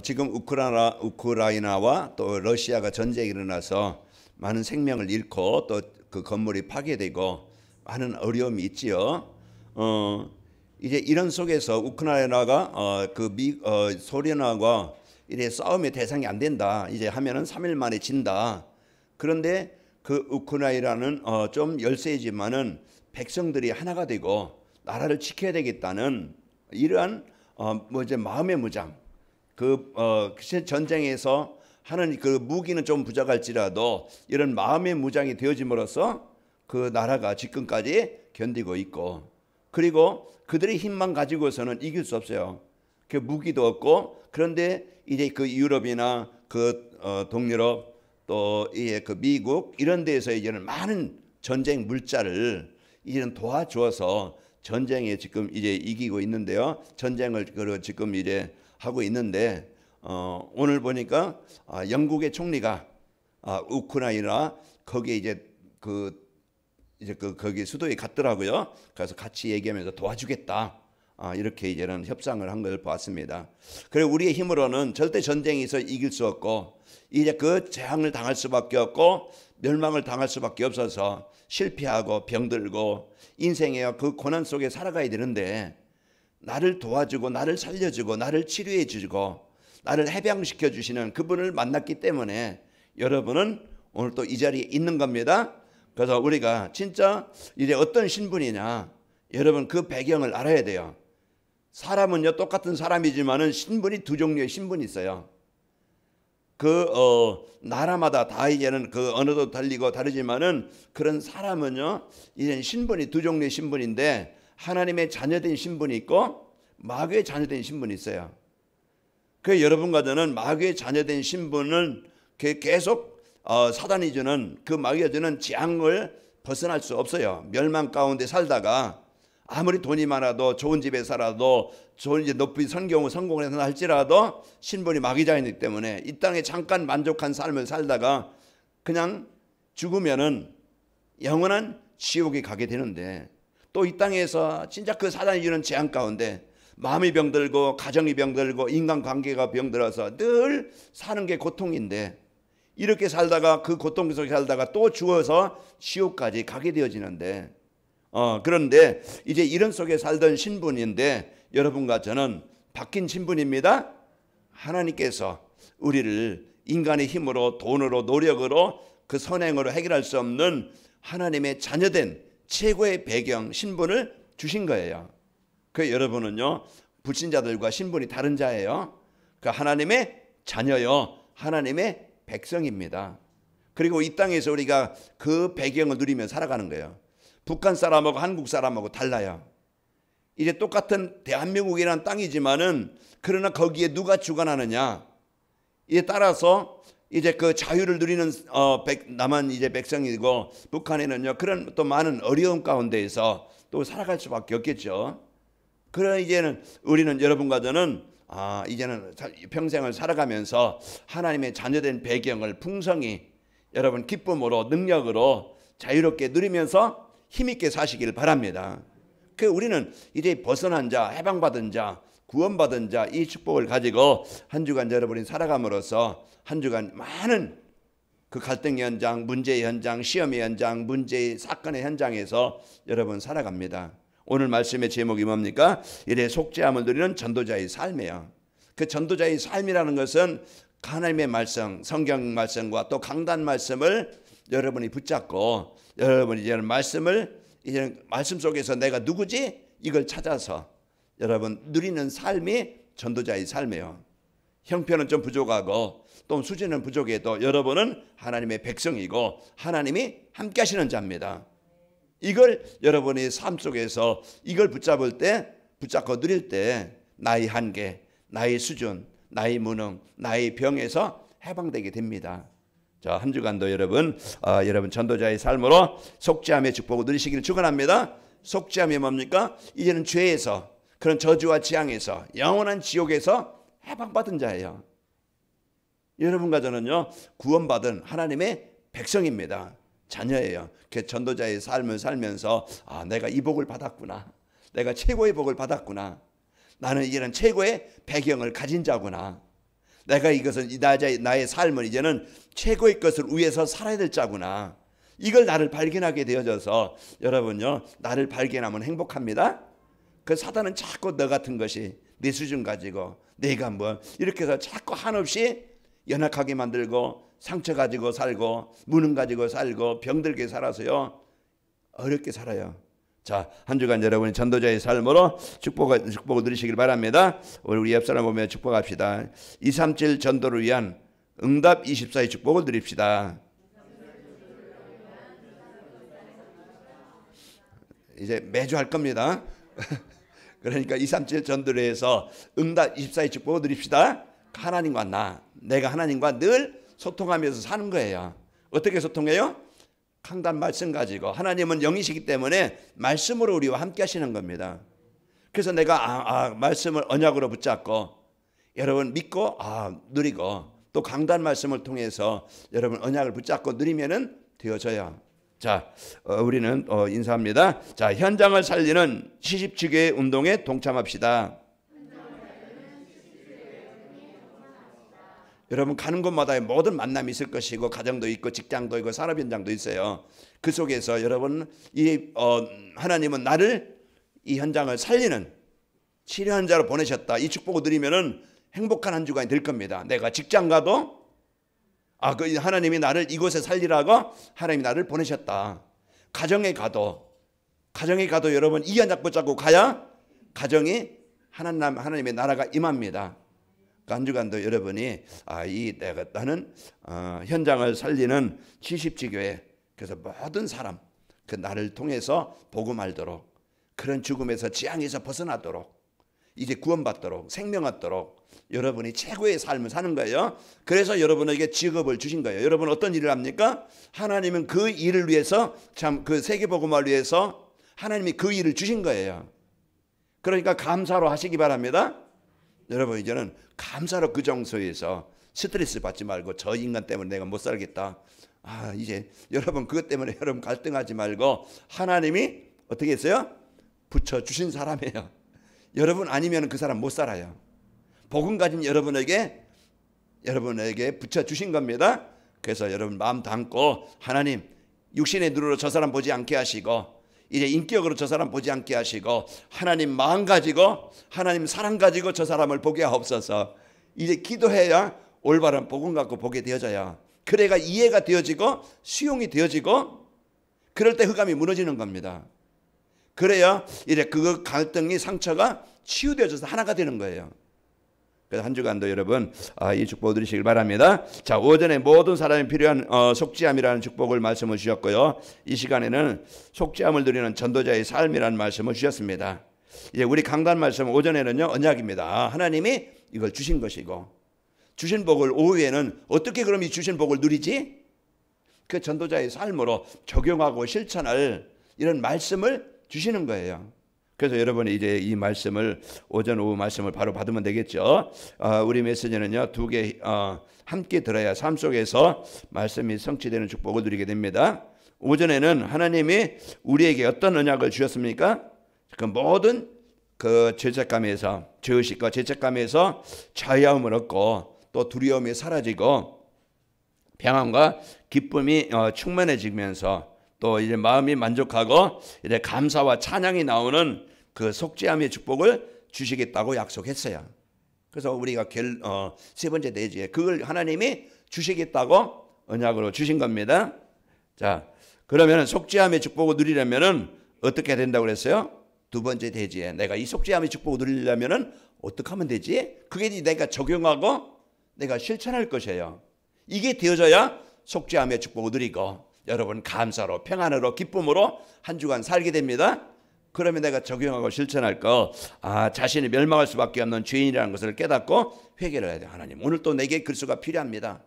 지금 우크라이나와 또 러시아가 전쟁이 일어나서 많은 생명을 잃고 또 그 건물이 파괴되고 많은 어려움이 있지요. 이제 이런 속에서 우크라이나가 소련하고 이래 싸움의 대상이 안 된다. 이제 하면은 3일 만에 진다. 그런데 그 우크라이나는 좀 열세지만은 백성들이 하나가 되고 나라를 지켜야 되겠다는 이러한 이제 마음의 무장. 전쟁에서 하는 그 무기는 좀 부족할지라도 이런 마음의 무장이 되어짐으로써 그 나라가 지금까지 견디고 있고, 그리고 그들의 힘만 가지고서는 이길 수 없어요. 그 무기도 없고. 그런데 이제 그 유럽이나 그 동유럽 또 이제 그 미국 이런 데에서 이제는 많은 전쟁 물자를 이제는 도와주어서 전쟁에 지금 이제 이기고 있는데요. 전쟁을 지금 이제 하고 있는데, 오늘 보니까 영국의 총리가 우크라이나 거기에 이제 거기 수도에 갔더라고요. 그래서 같이 얘기하면서 도와주겠다. 이렇게 이제는 협상을 한 걸 봤습니다. 그리고 우리의 힘으로는 절대 전쟁에서 이길 수 없고, 이제 그 재앙을 당할 수밖에 없고 멸망을 당할 수밖에 없어서 실패하고 병들고 인생의 그 고난 속에 살아가야 되는데, 나를 도와주고 나를 살려주고 나를 치료해 주고 나를 해방시켜 주시는 그분을 만났기 때문에 여러분은 오늘 또 이 자리에 있는 겁니다. 그래서 우리가 진짜 이제 어떤 신분이냐, 여러분 그 배경을 알아야 돼요. 사람은요 똑같은 사람이지만은 신분이 두 종류의 신분이 있어요. 나라마다 다 이제는 그 언어도 달리고 다르지만은 그런 사람은요 이제는 신분이 두 종류의 신분인데, 하나님의 자녀된 신분이 있고 마귀의 자녀된 신분이 있어요. 그 여러분과 저는 마귀의 자녀된 신분은 계속 사단이 주는 그 마귀가 주는 재앙을 벗어날 수 없어요. 멸망 가운데 살다가 아무리 돈이 많아도 좋은 집에 살아도 좋은 이제 높이 성공을 해서 할지라도 신분이 마귀자이기 때문에 이 땅에 잠깐 만족한 삶을 살다가 그냥 죽으면은 영원한 지옥에 가게 되는데, 또 이 땅에서 진짜 그 사단이 주는 재앙 가운데 마음이 병들고 가정이 병들고 인간관계가 병들어서 늘 사는 게 고통인데, 이렇게 살다가 그 고통 속에 살다가 또 죽어서 지옥까지 가게 되어지는데, 그런데 이제 이런 속에 살던 신분인데 여러분과 저는 바뀐 신분입니다. 하나님께서 우리를 인간의 힘으로 돈으로 노력으로 그 선행으로 해결할 수 없는 하나님의 자녀된 최고의 배경 신분을 주신 거예요. 그 여러분은요 불신자들과 신분이 다른 자예요. 그 하나님의 자녀요, 하나님의 백성입니다. 그리고 이 땅에서 우리가 그 배경을 누리며 살아가는 거예요. 북한 사람하고 한국 사람하고 달라요. 이제 똑같은 대한민국이라는 땅이지만은 그러나 거기에 누가 주관하느냐 이에 따라서 이제 그 자유를 누리는 남한 이제 백성이고, 북한에는요 그런 또 많은 어려움 가운데에서 또 살아갈 수밖에 없겠죠. 그러나 이제는 우리는 여러분과 저는 이제는 평생을 살아가면서 하나님의 자녀된 배경을 풍성히 여러분 기쁨으로 능력으로 자유롭게 누리면서 힘있게 사시길 바랍니다. 그 우리는 이제 벗어난 자, 해방받은 자, 구원받은 자 이 축복을 가지고 한 주간 여러분이 살아감으로써 한 주간 많은 그 갈등 현장, 문제의 현장, 시험의 현장, 문제의 사건의 현장에서 여러분 살아갑니다. 오늘 말씀의 제목이 뭡니까? 이래 속죄함을 누리는 전도자의 삶이에요. 그 전도자의 삶이라는 것은 하나님의 말씀, 성경 말씀과 또 강단 말씀을 여러분이 붙잡고 여러분이 이제 말씀을 이제 말씀 속에서 내가 누구지? 이걸 찾아서 여러분 누리는 삶이 전도자의 삶이에요. 형편은 좀 부족하고 또 수준은 부족해도 여러분은 하나님의 백성이고 하나님이 함께 하시는 자입니다. 이걸 여러분의 삶 속에서 이걸 붙잡고 누릴 때 나의 한계, 나의 수준, 나의 무능, 나의 병에서 해방되게 됩니다. 자, 한 주간도 여러분 전도자의 삶으로 속죄함의 축복을 누리시기를 축원합니다. 속죄함이 뭡니까? 이제는 죄에서, 그런 저주와 재앙에서, 영원한 지옥에서 해방받은 자예요. 여러분과 저는요 구원받은 하나님의 백성입니다. 자녀예요. 그 전도자의 삶을 살면서 내가 이 복을 받았구나, 내가 최고의 복을 받았구나, 나는 이런 최고의 배경을 가진 자구나, 내가 이것은 나의 삶은 이제는 최고의 것을 위해서 살아야 될 자구나. 이걸 나를 발견하게 되어져서 여러분요, 나를 발견하면 행복합니다. 그 사단은 자꾸 너 같은 것이 내 수준 가지고 내가 뭐 이렇게 해서 자꾸 한없이 연약하게 만들고 상처 가지고 살고 무능 가지고 살고 병들게 살아서요 어렵게 살아요. 자, 한 주간 여러분이 전도자의 삶으로 축복을 누리시길 바랍니다. 우리 옆 사람 보며 축복합시다. 237 전도를 위한 응답 24의 축복을 누립시다. 이제 매주 할 겁니다. 그러니까 237 전도를 해서 응답 24의 축복을 누립시다. 하나님과 내가 하나님과 늘 소통하면서 사는 거예요. 어떻게 소통해요? 강단 말씀 가지고. 하나님은 영이시기 때문에 말씀으로 우리와 함께 하시는 겁니다. 그래서 내가 말씀을 언약으로 붙잡고 여러분 믿고 누리고 또 강단 말씀을 통해서 여러분 언약을 붙잡고 누리면은 되어져요. 자, 우리는 인사합니다. 자, 현장을 살리는 70주기의 운동에 동참합시다. 여러분 가는 곳마다 모든 만남이 있을 것이고 가정도 있고 직장도 있고 산업 현장도 있어요. 그 속에서 여러분 하나님은 나를 이 현장을 살리는 치료 환자로 보내셨다. 이 축복을 드리면은 행복한 한 주간이 될 겁니다. 내가 직장 가도 그 하나님이 나를 이곳에 살리라고 하나님이 나를 보내셨다. 가정에 가도 여러분 이 현장 붙잡고 가야 가정이 하나님의 나라가 임합니다. 한 주간도 여러분이 나는 현장을 살리는 70지교회 그래서 모든 사람 그 나를 통해서 복음 알도록 그런 죽음에서 지향에서 벗어나도록 이제 구원받도록 생명 얻도록 여러분이 최고의 삶을 사는 거예요. 그래서 여러분에게 직업을 주신 거예요. 여러분 어떤 일을 합니까? 하나님은 그 일을 위해서 참 그 세계복음을 위해서 하나님이 그 일을 주신 거예요. 그러니까 감사로 하시기 바랍니다. 여러분 이제는 감사로 그 정서에서 스트레스 받지 말고 저 인간 때문에 내가 못 살겠다. 이제 여러분 그것 때문에 여러분 갈등하지 말고 하나님이 어떻게 했어요? 붙여주신 사람이에요. 여러분 아니면 그 사람 못 살아요. 복음 가진 여러분에게 붙여주신 겁니다. 그래서 여러분 마음 담고 하나님 육신의 눈으로 저 사람 보지 않게 하시고 이제 인격으로 저 사람 보지 않게 하시고 하나님 마음 가지고 하나님 사랑 가지고 저 사람을 보게 하옵소서. 이제 기도해야 올바른 복음 갖고 보게 되어져요. 그래가 이해가 되어지고 수용이 되어지고 그럴 때 흑암이 무너지는 겁니다. 그래야 이제 그 갈등이 상처가 치유되어져서 하나가 되는 거예요. 그래서 한 주간도 여러분 이 축복 드리시길 바랍니다. 자, 오전에 모든 사람이 필요한 속죄함이라는 축복을 말씀을 주셨고요. 이 시간에는 속죄함을 누리는 전도자의 삶이라는 말씀을 주셨습니다. 이제 우리 강단 말씀 오전에는요 언약입니다. 하나님이 이걸 주신 것이고 주신 복을 오후에는 어떻게 그럼 이 주신 복을 누리지? 그 전도자의 삶으로 적용하고 실천할 이런 말씀을 주시는 거예요. 그래서 여러분이 이제 이 말씀을 오전 오후 말씀을 바로 받으면 되겠죠. 우리 메시지는요 2개 함께 들어야 삶 속에서 말씀이 성취되는 축복을 누리게 됩니다. 오전에는 하나님이 우리에게 어떤 언약을 주셨습니까? 그 모든 그 죄책감에서 죄의식과 죄책감에서 자유함을 얻고 또 두려움이 사라지고 평안과 기쁨이 충만해지면서 또 이제 마음이 만족하고 이제 감사와 찬양이 나오는 그 속죄함의 축복을 주시겠다고 약속했어요. 그래서 우리가 세 번째 대지에 그걸 하나님이 주시겠다고 언약으로 주신 겁니다. 자, 그러면 속죄함의 축복을 누리려면은 어떻게 된다고 그랬어요? 두 번째 대지에 내가 이 속죄함의 축복을 누리려면은 어떻게 하면 되지? 그게 내가 적용하고 내가 실천할 것이에요. 이게 되어져야 속죄함의 축복을 누리고 여러분 감사로 평안으로 기쁨으로 한 주간 살게 됩니다. 그러면 내가 적용하고 실천할 거 자신이 멸망할 수밖에 없는 죄인이라는 것을 깨닫고 회개를 해야 돼요. 하나님 오늘 또 내게 그리스도가 필요합니다.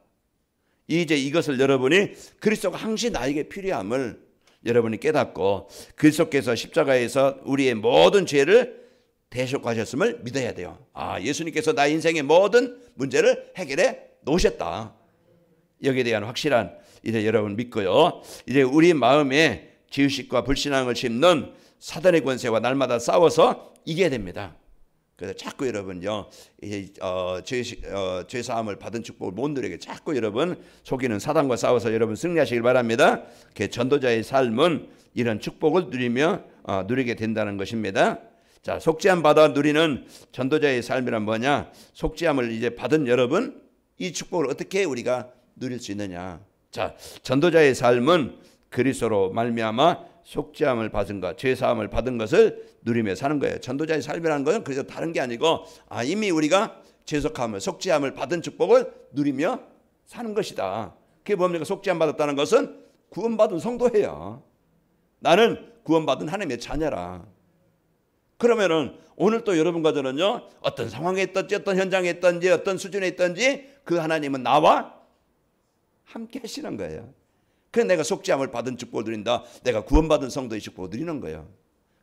이제 이것을 여러분이 그리스도가 항시 나에게 필요함을 여러분이 깨닫고 그리스도께서 십자가에서 우리의 모든 죄를 대속하셨음을 믿어야 돼요. 예수님께서 나의 인생의 모든 문제를 해결해 놓으셨다. 여기에 대한 확실한 이제 여러분 믿고요. 이제 우리 마음에 지의식과 불신앙을 심는 사단의 권세와 날마다 싸워서 이겨야 됩니다. 그래서 자꾸 여러분요, 죄 사함을 받은 축복을 못 누리게 자꾸 여러분 속이는 사단과 싸워서 여러분 승리하시길 바랍니다. 전도자의 삶은 이런 축복을 누리게 된다는 것입니다. 자, 속죄함 받아 누리는 전도자의 삶이란 뭐냐? 속죄함을 이제 받은 여러분, 이 축복을 어떻게 우리가 누릴 수 있느냐? 자, 전도자의 삶은 그리스도로 말미암아 속죄함을 받은 것, 죄 사함을 받은 것을 누리며 사는 거예요. 전도자의 삶이라는 것은 그래서 다른 게 아니고 이미 우리가 죄속함을, 속죄함을 받은 축복을 누리며 사는 것이다. 그게 뭡니까? 속죄함 받았다는 것은 구원받은 성도예요. 나는 구원받은 하나님의 자녀라. 그러면은 오늘 또 여러분과 저는요, 어떤 상황에 있든지 어떤 현장에 있든지 어떤 수준에 있든지 그 하나님은 나와 함께 하시는 거예요. 그래서 내가 속죄함을 받은 축복을 누린다. 내가 구원받은 성도의 축복을 누리는 거예요.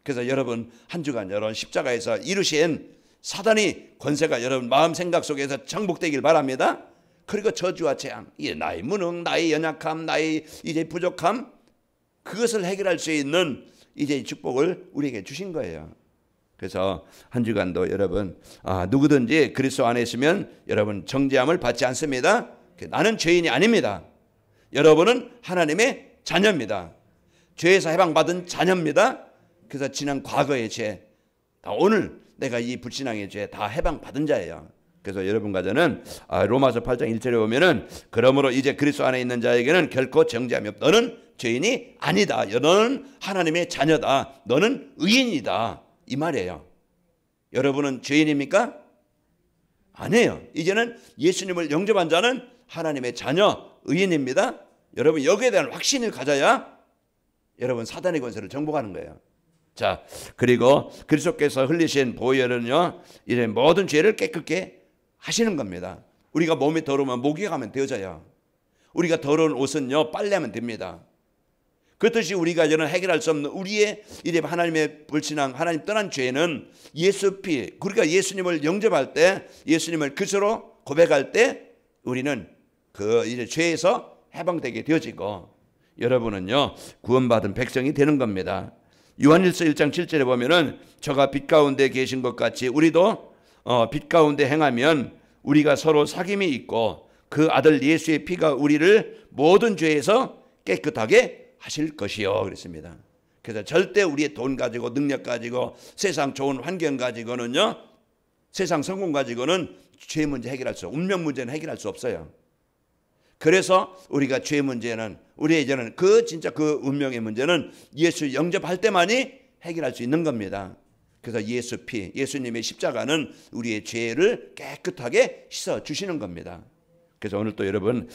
그래서 여러분 한 주간 여러분 십자가에서 이루신 사단이 권세가 여러분 마음 생각 속에서 정복되길 바랍니다. 그리고 저주와 재앙, 나의 무능, 나의 연약함, 나의 이제 부족함, 그것을 해결할 수 있는 이제 축복을 우리에게 주신 거예요. 그래서 한 주간도 여러분 누구든지 그리스도 안에 있으면 여러분 정죄함을 받지 않습니다. 나는 죄인이 아닙니다. 여러분은 하나님의 자녀입니다. 죄에서 해방받은 자녀입니다. 그래서 지난 과거의 죄, 다 오늘 내가 이 불신앙의 죄 다 해방받은 자예요. 그래서 여러분과 저는 로마서 8장 1절에 보면은 그러므로 이제 그리스도 안에 있는 자에게는 결코 정죄함이 없다. 너는 죄인이 아니다. 너는 하나님의 자녀다. 너는 의인이다. 이 말이에요. 여러분은 죄인입니까? 아니에요. 이제는 예수님을 영접한 자는 하나님의 자녀, 의인입니다. 여러분 여기에 대한 확신을 가져야 여러분 사단의 권세를 정복하는 거예요. 자, 그리고 그리스도께서 흘리신 보혈은요, 이제 모든 죄를 깨끗게 하시는 겁니다. 우리가 몸이 더러우면 목욕하면 되어져요. 우리가 더러운 옷은요, 빨래하면 됩니다. 그렇듯이 우리가 이제는 해결할 수 없는 우리의 이제 하나님의 불신앙, 하나님 떠난 죄는 예수 피, 우리가 예수님을 영접할 때, 예수님을 그리스도로 고백할 때 우리는 그 이제 죄에서 해방되게 되어지고 여러분은요 구원받은 백성이 되는 겁니다. 요한일서 1장 7절에 보면은 저가 빛 가운데 계신 것 같이 우리도 빛 가운데 행하면 우리가 서로 사귐이 있고 그 아들 예수의 피가 우리를 모든 죄에서 깨끗하게 하실 것이요 그랬습니다. 그래서 절대 우리의 돈 가지고 능력 가지고 세상 좋은 환경 가지고는요, 세상 성공 가지고는 죄 문제 해결할 수, 운명 문제는 해결할 수 없어요. 그래서 우리가 죄 문제는 우리의 이제는 진짜 그 운명의 문제는 예수 영접할 때만이 해결할 수 있는 겁니다. 그래서 예수 피, 예수님의 십자가는 우리의 죄를 깨끗하게 씻어 주시는 겁니다. 그래서 오늘 또 여러분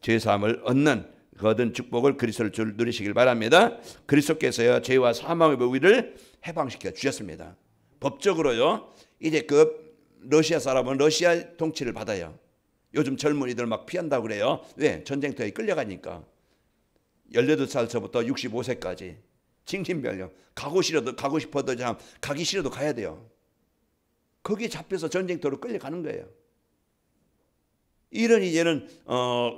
죄 사함을 얻은 축복을 그리스도를 누리시길 바랍니다. 그리스도께서요 죄와 사망의 우리를 해방시켜 주셨습니다. 법적으로요 이제 그 러시아 사람은 러시아 통치를 받아요. 요즘 젊은이들 막 피한다고 그래요. 왜? 전쟁터에 끌려가니까. 18살서부터 65세까지 징신병력 가고 싶어도 참 가기 싫어도 가야 돼요. 거기에 잡혀서 전쟁터로 끌려가는 거예요. 이런 이제는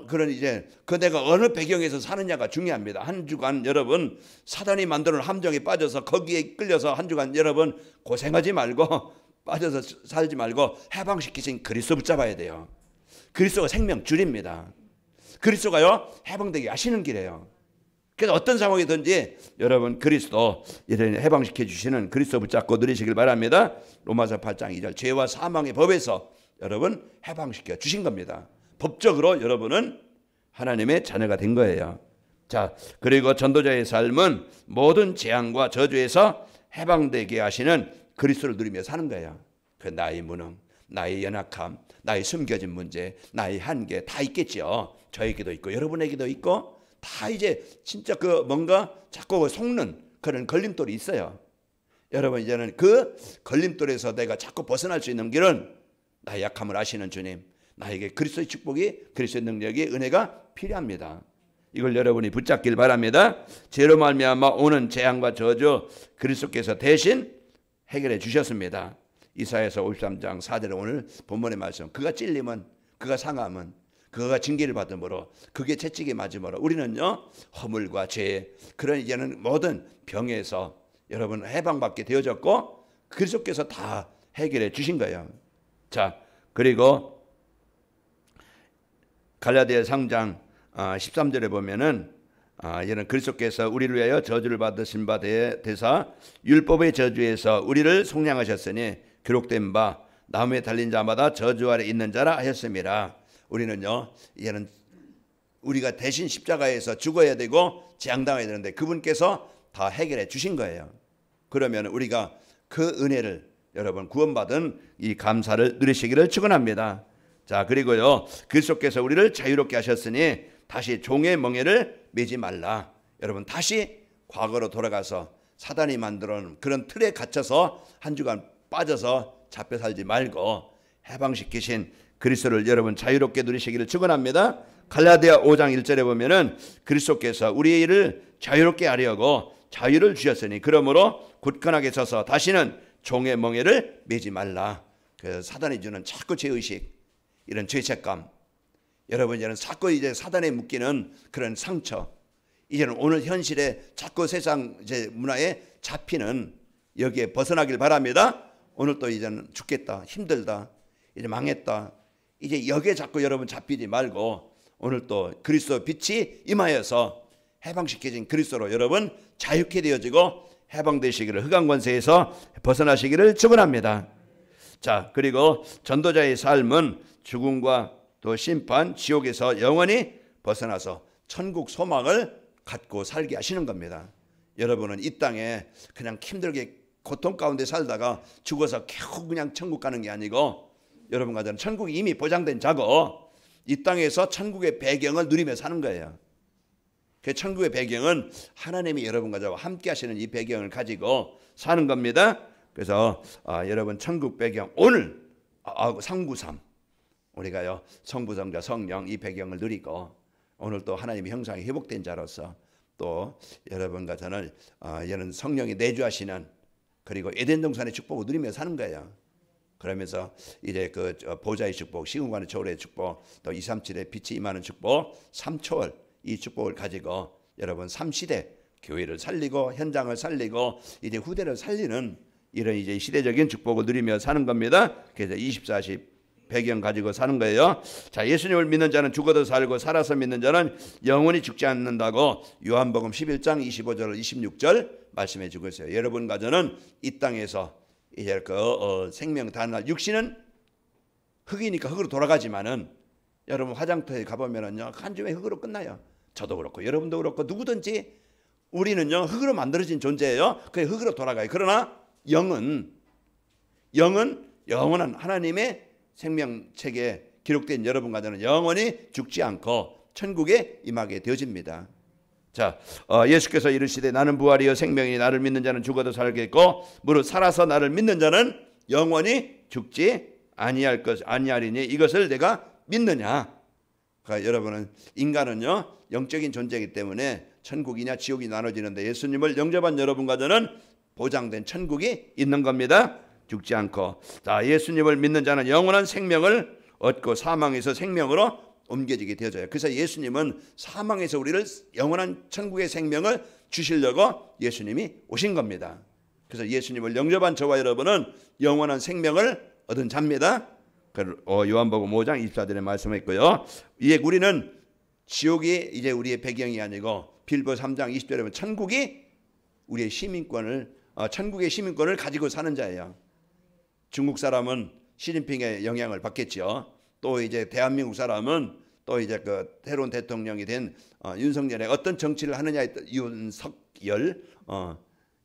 그런 이제 내가 어느 배경에서 사느냐가 중요합니다. 한 주간 여러분 사단이 만드는 함정에 빠져서 거기에 끌려서 한 주간 여러분 고생하지 말고 빠져서 살지 말고 해방시키신 그리스도 붙잡아야 돼요. 그리스도가 생명줄입니다. 그리스도가요 해방되게 하시는 길이에요. 그래서 어떤 상황이든지 여러분 그리스도 이런 해방시켜 주시는 그리스도 붙잡고 누리시길 바랍니다. 로마서 8장 2절 죄와 사망의 법에서 여러분 해방시켜 주신 겁니다. 법적으로 여러분은 하나님의 자녀가 된 거예요. 자, 그리고 전도자의 삶은 모든 재앙과 저주에서 해방되게 하시는 그리스도를 누리며 사는 거예요. 그 나의 무능, 나의 연약함, 나의 숨겨진 문제, 나의 한계 다 있겠죠. 저에게도 있고 여러분에게도 있고 다 이제 진짜 그 뭔가 자꾸 속는 그런 걸림돌이 있어요. 여러분 이제는 그 걸림돌에서 내가 자꾸 벗어날 수 있는 길은 나의 약함을 아시는 주님, 나에게 그리스도의 축복이, 그리스도의 능력이, 은혜가 필요합니다. 이걸 여러분이 붙잡길 바랍니다. 죄로 말미암아 오는 재앙과 저주 그리스도께서 대신 해결해 주셨습니다. 이사야서 53장 4절에 오늘 본문의 말씀, 그가 찔림은, 그가 상함은, 그가 징계를 받음으로, 그게 채찍에 맞음으로 우리는요 허물과 죄, 그런 이제는 모든 병에서 여러분 해방받게 되어졌고 그리스도께서 다 해결해 주신 거예요. 자, 그리고 갈라디아 3장 13절에 보면은 이는 그리스도께서 우리를 위하여 저주를 받으신 바 되사 율법의 저주에서 우리를 속량하셨으니 기록된 바 나무에 달린 자마다 저주 아래 있는 자라 하였습니다. 우리는요, 이제는 우리가 대신 십자가에서 죽어야 되고 재앙당해야 되는데 그분께서 다 해결해 주신 거예요. 그러면 우리가 그 은혜를 여러분 구원받은 이 감사를 누리시기를 축원합니다. 자, 그리고요, 그리스도께서 우리를 자유롭게 하셨으니 다시 종의 멍에를 매지 말라. 여러분, 다시 과거로 돌아가서 사단이 만들어 놓은 그런 틀에 갇혀서 한 주간 빠져서 잡혀 살지 말고 해방시키신 그리스도를 여러분 자유롭게 누리시기를 축원합니다. 갈라디아 5장 1절에 보면은 그리스도께서 우리의 일을 자유롭게 하려고 자유를 주셨으니 그러므로 굳건하게 서서 다시는 종의 멍에를 매지 말라. 그래서 사단이 주는 자꾸 죄의식, 이런 죄책감, 여러분 이제는 자꾸 이제 사단에 묶이는 그런 상처, 이제는 오늘 현실에 자꾸 세상 이제 문화에 잡히는 여기에 벗어나길 바랍니다. 오늘 또 이제는 죽겠다, 힘들다, 이제 망했다, 이제 여기에 자꾸 여러분 잡히지 말고 오늘 또 그리스도 빛이 임하여서 해방시켜진 그리스도로 여러분 자유케 되어지고 해방되시기를, 흑암 권세에서 벗어나시기를 축원합니다. 자, 그리고 전도자의 삶은 죽음과 또 심판, 지옥에서 영원히 벗어나서 천국 소망을 갖고 살게 하시는 겁니다. 여러분은 이 땅에 그냥 힘들게 고통 가운데 살다가 죽어서 겨우 그냥 천국 가는 게 아니고 여러분 가서는 천국이 이미 보장된 자고 이 땅에서 천국의 배경을 누리며 사는 거예요. 그 천국의 배경은 하나님이 여러분과 저와 함께 하시는 이 배경을 가지고 사는 겁니다. 그래서 여러분 천국 배경 오늘 상구삼 우리가요 성부 성자 성령 이 배경을 누리고 오늘 또 하나님의 형상이 회복된 자로서 또 여러분과 저는 이런 성령이 내주하시는 그리고 에덴 동산의 축복을 누리며 사는 거예요. 그러면서 이제 그 보좌의 축복, 시공간의 초월의 축복, 또 237의 빛이 임하는 축복, 3초월 이 축복을 가지고 여러분 3시대 교회를 살리고 현장을 살리고 이제 후대를 살리는 이런 이제 시대적인 축복을 누리며 사는 겁니다. 그래서 24시 배경 가지고 사는 거예요. 자, 예수님을 믿는 자는 죽어도 살고 살아서 믿는 자는 영원히 죽지 않는다고 요한복음 11장 25절 26절 말씀해 주고 있어요. 여러분과 저는 이 땅에서 이제 그 생명 다날 육신은 흙이니까 흙으로 돌아가지만은 여러분 화장터에 가보면은요 한 줌의 흙으로 끝나요. 저도 그렇고 여러분도 그렇고 누구든지 우리는요 흙으로 만들어진 존재예요. 그 흙으로 돌아가요. 그러나 영은 영원한 하나님의 생명책에 기록된 여러분과 저는 영원히 죽지 않고 천국에 임하게 되어집니다. 자, 예수께서 이르시되 나는 부활이요 생명이니 나를 믿는 자는 죽어도 살겠고 무릇 살아서 나를 믿는 자는 영원히 죽지 아니하리니 이것을 내가 믿느냐. 그러니까 여러분은 인간은요 영적인 존재이기 때문에 천국이냐 지옥이 나눠지는데 예수님을 영접한 여러분과 저는 보장된 천국이 있는 겁니다. 죽지 않고. 자, 예수님을 믿는 자는 영원한 생명을 얻고 사망에서 생명으로 옮겨지게 되어져요. 그래서 예수님은 사망에서 우리를 영원한 천국의 생명을 주시려고 예수님이 오신 겁니다. 그래서 예수님을 영접한 저와 여러분은 영원한 생명을 얻은 자입니다. 요한복음 5장 24절에 말씀했고요. 이제 우리는 지옥이 이제 우리의 배경이 아니고 빌보 3장 20절에 보면 천국이 우리의 천국의 시민권을 가지고 사는 자예요. 중국 사람은 시진핑의 영향을 받겠죠. 또 이제 대한민국 사람은 또 이제 그 새로운 대통령이 된 윤석열의 어떤 정치를 하느냐에 윤석열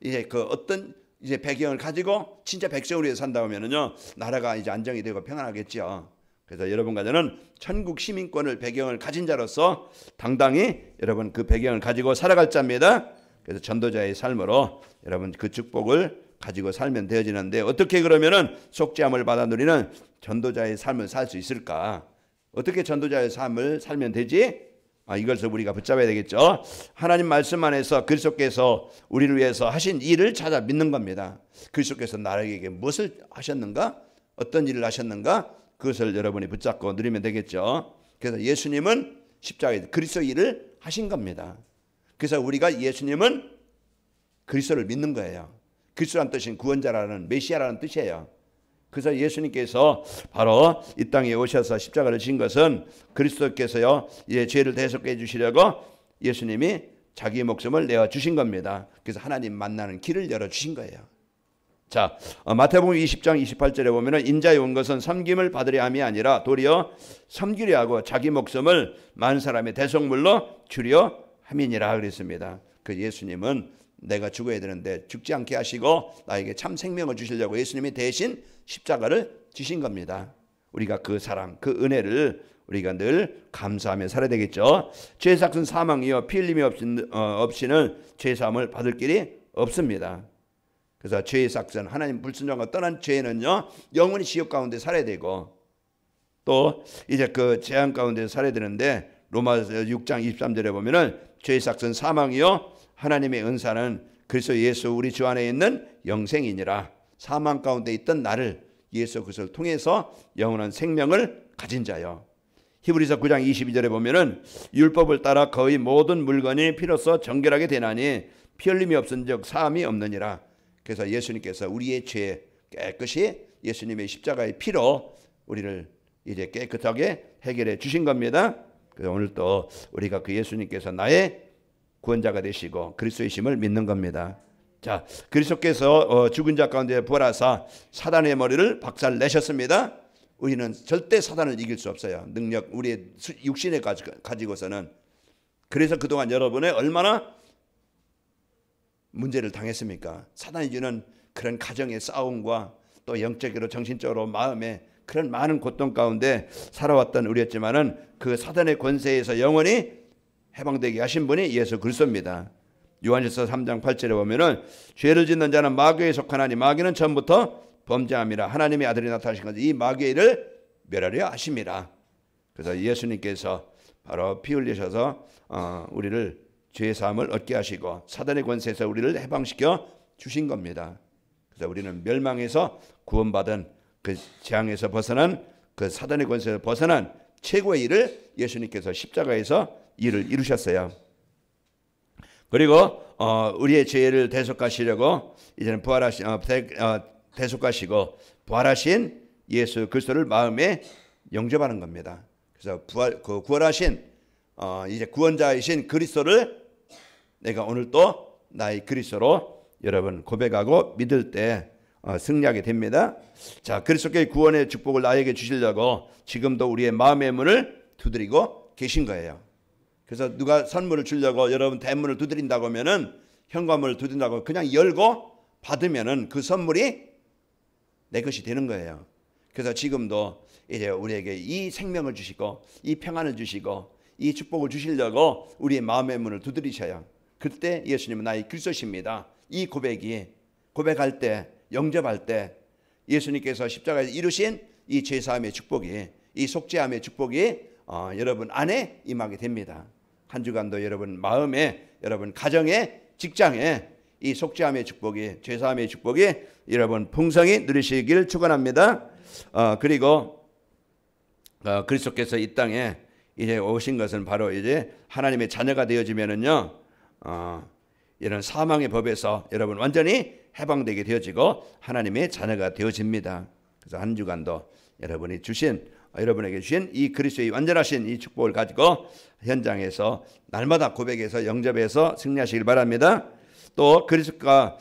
이제 그 어떤 이제 배경을 가지고 진짜 백성을 위해서 산다 하면은요 나라가 이제 안정이 되고 평안하겠죠. 그래서 여러분과 저는 천국 시민권을 배경을 가진 자로서 당당히 여러분 그 배경을 가지고 살아갈 자입니다. 그래서 전도자의 삶으로 여러분 그 축복을 가지고 살면 되어지는데 어떻게 그러면은 속죄함을 받아 누리는 전도자의 삶을 살 수 있을까? 어떻게 전도자의 삶을 살면 되지? 이것을 우리가 붙잡아야 되겠죠. 하나님 말씀 안에서 그리스도께서 우리를 위해서 하신 일을 찾아 믿는 겁니다. 그리스도께서 나에게 무엇을 하셨는가? 어떤 일을 하셨는가? 그것을 여러분이 붙잡고 누리면 되겠죠. 그래서 예수님은 십자가에 그리스도 일을 하신 겁니다. 그래서 우리가 예수님은 그리스도를 믿는 거예요. 그리스도라는 뜻은 구원자라는 메시아라는 뜻이에요. 그래서 예수님께서 바로 이 땅에 오셔서 십자가를 지신 것은 그리스도께서요 이제 죄를 대속해 주시려고 예수님이 자기 목숨을 내어 주신 겁니다. 그래서 하나님 만나는 길을 열어 주신 거예요. 자, 마태복음 20장 28절에 보면은 인자에 온 것은 섬김을 받으려 함이 아니라 도리어 섬기려 하고 자기 목숨을 많은 사람의 대속물로 주려 함이니라 그랬습니다. 그 예수님은 내가 죽어야 되는데 죽지 않게 하시고 나에게 참 생명을 주시려고 예수님이 대신 십자가를 지신 겁니다. 우리가 그 사랑, 그 은혜를 우리가 늘 감사하며 살아야 되겠죠. 죄의 삭은 사망이요 피 흘림이 없이는 죄 사함을 받을 길이 없습니다. 그래서 죄의 삭은 하나님 불순종과 떠난 죄는요 영원히 지옥 가운데 살아야 되고 또 이제 그 재앙 가운데 살아야 되는데 로마서 6장 23절에 보면은 죄의 삭은 사망이요 하나님의 은사는 그리스도 예수 우리 주 안에 있는 영생이니라. 사망 가운데 있던 나를 예수 그리스도를 통해서 영원한 생명을 가진 자요. 히브리서 9장 22절에 보면은 율법을 따라 거의 모든 물건이 피로써 정결하게 되나니 피 흘림이 없은즉 사함이 없느니라. 그래서 예수님께서 우리의 죄 깨끗이 예수님의 십자가의 피로 우리를 이제 깨끗하게 해결해 주신 겁니다. 그래서 오늘 또 우리가 그 예수님께서 나의 구원자가 되시고 그리스도의 심을 믿는 겁니다. 자, 그리스도께서 죽은 자 가운데 부활하사 사단의 머리를 박살내셨습니다. 우리는 절대 사단을 이길 수 없어요. 능력 우리의 육신에 가지고서는. 그래서 그동안 여러분의 얼마나 문제를 당했습니까? 사단이 주는 그런 가정의 싸움과 또 영적으로 정신적으로 마음에 그런 많은 고통 가운데 살아왔던 우리였지만은 그 사단의 권세에서 영원히 해방되게 하신 분이 예수 그리스도입니다. 요한일서 3장 8절에 보면은 죄를 짓는 자는 마귀에 속하나니 마귀는 처음부터 범죄함이라 하나님의 아들이 나타나신 것은 이 마귀를 멸하려 하심이라. 그래서 예수님께서 바로 피 흘리셔서 우리를 죄의 사함을 얻게 하시고 사단의 권세에서 우리를 해방시켜 주신 겁니다. 그래서 우리는 멸망에서 구원받은 그 재앙에서 벗어난 그 사단의 권세에서 벗어난 최고의 일을 예수님께서 십자가에서 일을 이루셨어요. 그리고 우리의 죄를 대속하시려고 이제는 대속하시고 부활하신 예수 그리스도를 마음에 영접하는 겁니다. 그래서 구원하신 이제 구원자이신 그리스도를 내가 오늘 또 나의 그리스도로 여러분 고백하고 믿을 때 승리하게 됩니다. 자, 그리스도의 구원의 축복을 나에게 주시려고 지금도 우리의 마음의 문을 두드리고 계신 거예요. 그래서 누가 선물을 주려고 여러분 대문을 두드린다고 하면은 현관문을 두드린다고 그냥 열고 받으면은 그 선물이 내 것이 되는 거예요. 그래서 지금도 이제 우리에게 이 생명을 주시고 이 평안을 주시고 이 축복을 주시려고 우리의 마음의 문을 두드리셔요. 그때 예수님은 나의 그리스도십니다. 이 고백할 때 영접할 때 예수님께서 십자가에서 이루신 이 죄사함의 축복이 이 속죄함의 축복이 여러분 안에 임하게 됩니다. 한 주간도 여러분 마음에 여러분 가정에 직장에 이 속죄함의 축복이 죄사함의 축복이 여러분 풍성히 누리시길 축원합니다. 그리고 그리스도께서 이 땅에 이제 오신 것은 바로 이제 하나님의 자녀가 되어지면은요 이런 사망의 법에서 여러분 완전히 해방되게 되어지고 하나님의 자녀가 되어집니다. 그래서 한 주간도 여러분에게 주신 이 그리스도의 완전하신 이 축복을 가지고 현장에서 날마다 고백해서 영접해서 승리하시길 바랍니다. 또 그리스도가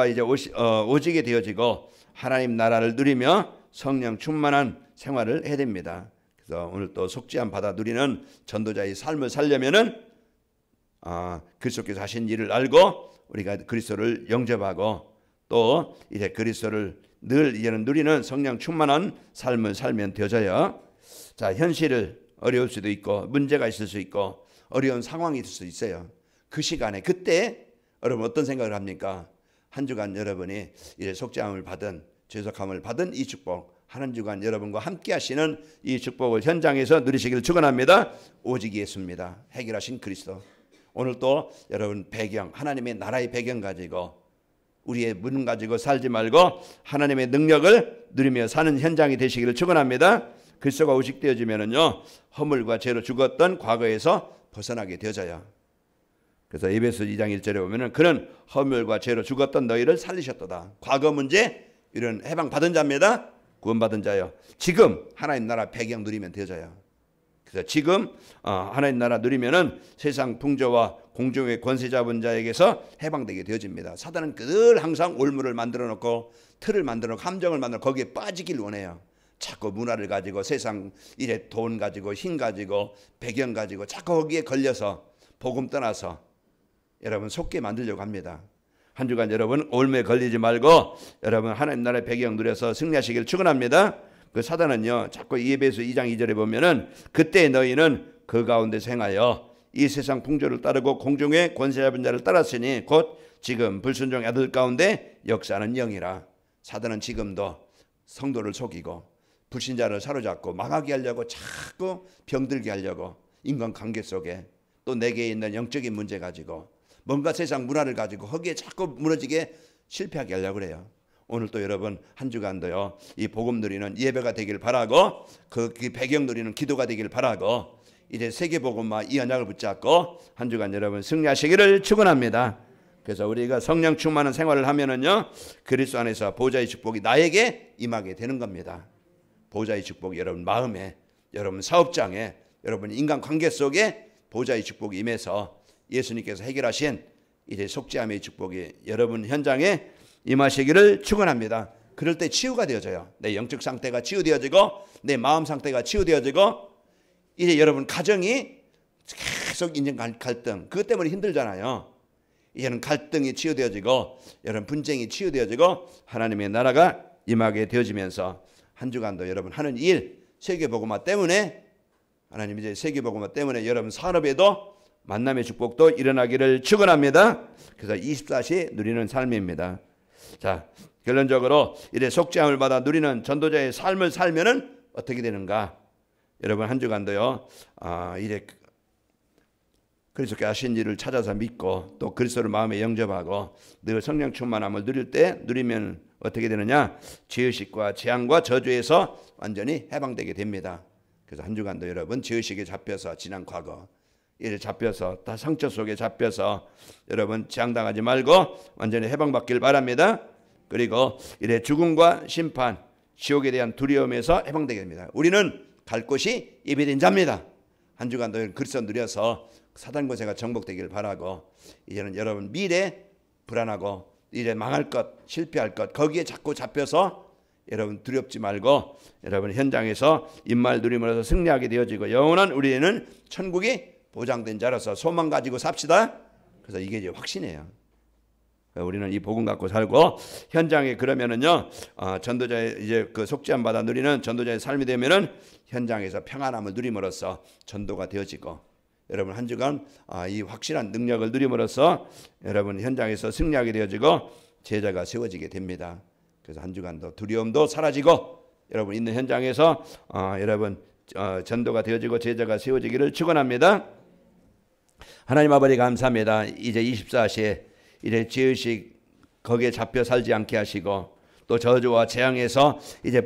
이제 오시게 되어지고 하나님 나라를 누리며 성령 충만한 생활을 해야 됩니다. 그래서 오늘 또 속죄함 받아 누리는 전도자의 삶을 살려면은 그리스도께서 하신 일을 알고 우리가 그리스도를 영접하고 또 이제 그리스도를 늘 이제는 누리는 성령 충만한 삶을 살면 되어져요. 자, 현실을 어려울 수도 있고 문제가 있을 수 있고 어려운 상황이 있을 수 있어요. 그 시간에 그때 여러분 어떤 생각을 합니까? 한 주간 여러분이 이제 속죄함을 받은 죄속함을 받은 이 축복 한 주간 여러분과 함께 하시는 이 축복을 현장에서 누리시기를 축원합니다. 오직 예수입니다. 해결하신 그리스도. 오늘 또 여러분 배경 하나님의 나라의 배경 가지고 우리의 문 가지고 살지 말고 하나님의 능력을 누리며 사는 현장이 되시기를 축원합니다. 그리스도가 오직되어지면은요 허물과 죄로 죽었던 과거에서 벗어나게 되어져요. 그래서 에베소 2장 1절에 보면은 그는 허물과 죄로 죽었던 너희를 살리셨도다. 과거 문제 이런 해방 받은 자입니다. 구원받은 자요. 지금 하나님 나라 배경 누리면 되져요. 그래서 지금 하나님 나라 누리면은 세상 풍조와 공중의 권세 잡은 자에게서 해방되게 되어집니다. 사단은 늘 항상 올무를 만들어 놓고 틀을 만들어 놓고 함정을 만들어 거기에 빠지길 원해요. 자꾸 문화를 가지고 세상 일에 돈 가지고 힘 가지고 배경 가지고 자꾸 거기에 걸려서 복음 떠나서 여러분 속게 만들려고 합니다. 한 주간 여러분 올무에 걸리지 말고 여러분 하나님 나라의 배경 누려서 승리하시길 축원합니다. 그 사단은요 자꾸 에베소 2장 2절에 보면은 그때 너희는 그 가운데서 행하여 이 세상 풍조를 따르고 공중의 권세 잡은 자를 따랐으니 곧 지금 불순종 아들 가운데 역사하는 영이라. 사단은 지금도 성도를 속이고 불신자를 사로잡고 망하게 하려고 자꾸 병들게 하려고 인간관계 속에 또 내게 있는 영적인 문제 가지고 뭔가 세상 문화를 가지고 거기에 자꾸 무너지게 실패하게 하려고 그래요. 오늘 또 여러분 한 주간도요 이 복음 누리는 예배가 되길 바라고 그 배경 누리는 기도가 되길 바라고 이제 세계복음화 이 언약을 붙잡고 한 주간 여러분 승리하시기를 축원합니다. 그래서 우리가 성령 충만한 생활을 하면은요 그리스도 안에서 보좌의 축복이 나에게 임하게 되는 겁니다. 보좌의 축복이 여러분 마음에, 여러분 사업장에, 여러분 인간관계 속에 보좌의 축복이 임해서 예수님께서 해결하신 이제 속죄함의 축복이 여러분 현장에 임하시기를 축원합니다. 그럴 때 치유가 되어져요. 내 영적 상태가 치유되어지고 내 마음 상태가 치유되어지고 이제 여러분 가정이 계속 인생 갈등 그것 때문에 힘들잖아요. 이제는 갈등이 치유되어지고 여러분 분쟁이 치유되어지고 하나님의 나라가 임하게 되어지면서 한 주간도 여러분 하는 일 세계복음화 때문에 하나님 이제 세계복음화 때문에 여러분 산업에도 만남의 축복도 일어나기를 축원합니다. 그래서 24시 누리는 삶입니다. 자, 결론적으로 이래 속죄함을 받아 누리는 전도자의 삶을 살면은 어떻게 되는가? 여러분 한 주간도요. 이래 그리스도께 하신 일을 찾아서 믿고 또 그리스도를 마음에 영접하고 늘 성령 충만함을 누릴 때 누리면 어떻게 되느냐? 죄의식과 재앙과 저주에서 완전히 해방되게 됩니다. 그래서 한 주간도 여러분 죄의식에 잡혀서 지난 과거 이래 잡혀서 다 상처 속에 잡혀서 여러분 재앙당하지 말고 완전히 해방받길 바랍니다. 그리고 이래 죽음과 심판, 지옥에 대한 두려움에서 해방되게 됩니다. 우리는 갈 곳이 예비된 자입니다. 한 주간도 그리스도 누려서 사단 권세가 정복되길 바라고 이제는 여러분 미래 불안하고 이제 망할 것, 실패할 것 거기에 자꾸 잡혀서 여러분 두렵지 말고 여러분 현장에서 임말 누림으로서 승리하게 되어지고 영원한 우리는 천국이 보장된 자로서 소망 가지고 삽시다. 그래서 이게 이제 확신이에요. 우리는 이 복음 갖고 살고 현장에 그러면은요 전도자의 이제 그 속죄함 받아 누리는 전도자의 삶이 되면은 현장에서 평안함을 누림으로써 전도가 되어지고 여러분 한 주간 이 확실한 능력을 누림으로써 여러분 현장에서 승리하게 되어지고 제자가 세워지게 됩니다. 그래서 한 주간도 두려움도 사라지고 여러분 있는 현장에서 여러분 전도가 되어지고 제자가 세워지기를 축원합니다. 하나님 아버지 감사합니다. 이제 24시에 이제 죄의식 거기에 잡혀 살지 않게 하시고 또 저주와 재앙에서 이제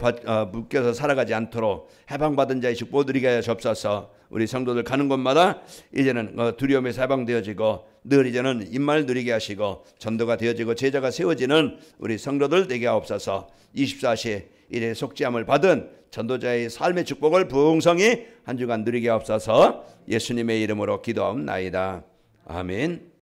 묶여서 살아가지 않도록 해방받은 자의 축복 누리게 하여 주옵소서. 우리 성도들 가는 곳마다 이제는 두려움에서 해방되어지고 늘 이제는 임말 누리게 하시고 전도가 되어지고 제자가 세워지는 우리 성도들 되게 하옵소서. 24시 이래 속죄함을 받은 전도자의 삶의 축복을 풍성히 한 주간 누리게 하옵소서. 예수님의 이름으로 기도하옵나이다. 아멘.